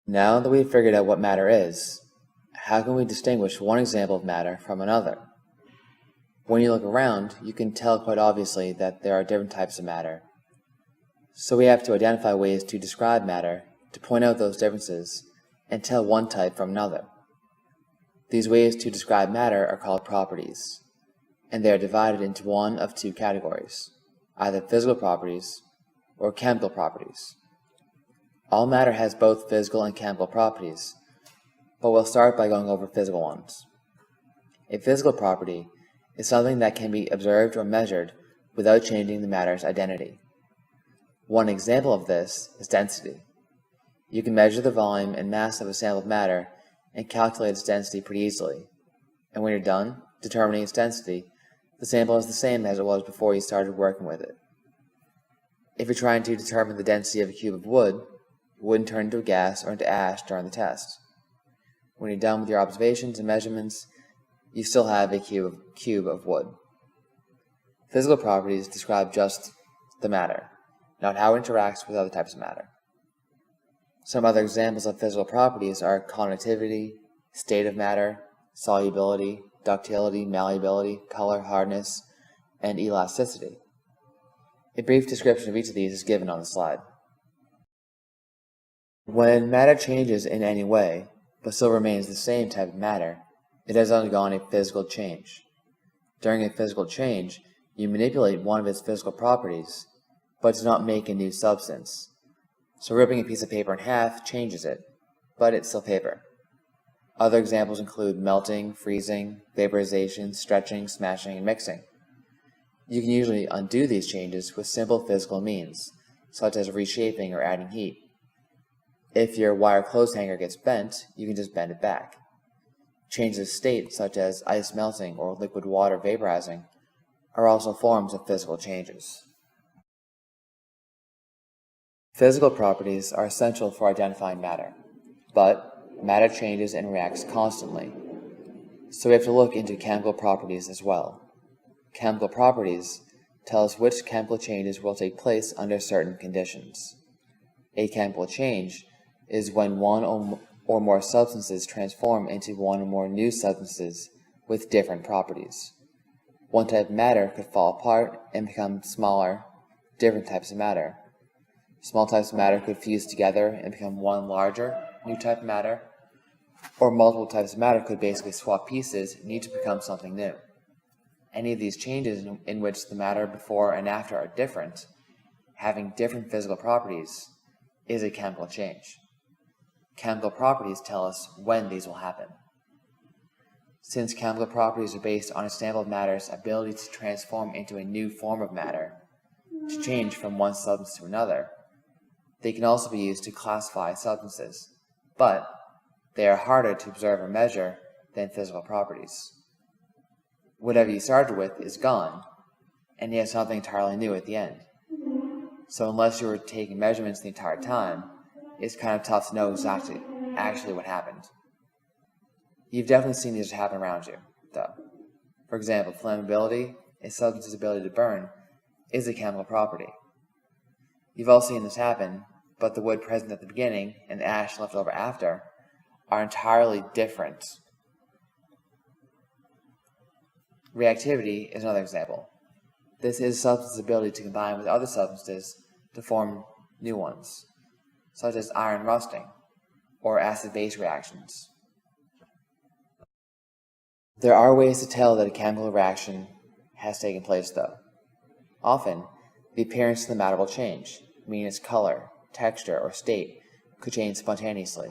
Now that we've figured out what matter is, how can we distinguish one example of matter from another? When you look around, you can tell quite obviously that there are different types of matter. So we have to identify ways to describe matter, to point out those differences, and tell one type from another. These ways to describe matter are called properties, and they are divided into one of two categories, either physical properties or chemical properties. All matter has both physical and chemical properties, but we'll start by going over physical ones. A physical property is something that can be observed or measured without changing the matter's identity. One example of this is density. You can measure the volume and mass of a sample of matter and calculate its density pretty easily, and when you're done determining its density, the sample is the same as it was before you started working with it. If you're trying to determine the density of a cube of wood, it wouldn't turn into a gas or into ash during the test. When you're done with your observations and measurements, you still have a cube of wood. Physical properties describe just the matter, not how it interacts with other types of matter. Some other examples of physical properties are conductivity, state of matter, solubility, ductility, malleability, color, hardness, and elasticity. A brief description of each of these is given on the slide. When matter changes in any way, but still remains the same type of matter, it has undergone a physical change. During a physical change, you manipulate one of its physical properties, but do not make a new substance. So ripping a piece of paper in half changes it, but it's still paper. Other examples include melting, freezing, vaporization, stretching, smashing, and mixing. You can usually undo these changes with simple physical means, such as reshaping or adding heat. If your wire clothes hanger gets bent, you can just bend it back. Changes of state, such as ice melting or liquid water vaporizing, are also forms of physical changes. Physical properties are essential for identifying matter, but matter changes and reacts constantly. So we have to look into chemical properties as well. Chemical properties tell us which chemical changes will take place under certain conditions. A chemical change is when one or more substances transform into one or more new substances with different properties. One type of matter could fall apart and become smaller, different types of matter. Small types of matter could fuse together and become one larger, new type of matter, or multiple types of matter could basically swap pieces and need to become something new. Any of these changes in which the matter before and after are different, having different physical properties, is a chemical change. Chemical properties tell us when these will happen. Since chemical properties are based on a sample of matter's ability to transform into a new form of matter, to change from one substance to another, they can also be used to classify substances, but they are harder to observe or measure than physical properties. Whatever you started with is gone, and you have something entirely new at the end. So unless you were taking measurements the entire time, it's kind of tough to know exactly what happened. You've definitely seen these happen around you, though. For example, flammability, a substance's ability to burn, is a chemical property. You've all seen this happen, but the wood present at the beginning and the ash left over after are entirely different. Reactivity is another example. This is a substance's ability to combine with other substances to form new ones, such as iron rusting or acid-base reactions. There are ways to tell that a chemical reaction has taken place, though. Often, the appearance of the matter will change, meaning its color, texture, or state could change spontaneously.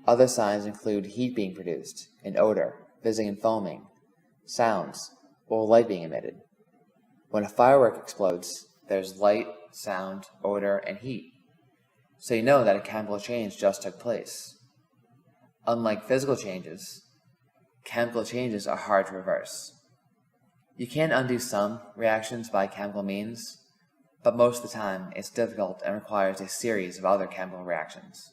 Other signs include heat being produced, an odor, fizzing and foaming, sounds, or light being emitted. When a firework explodes, there's light, sound, odor, and heat. So you know that a chemical change just took place. Unlike physical changes, chemical changes are hard to reverse. You can undo some reactions by chemical means, but most of the time it's difficult and requires a series of other chemical reactions.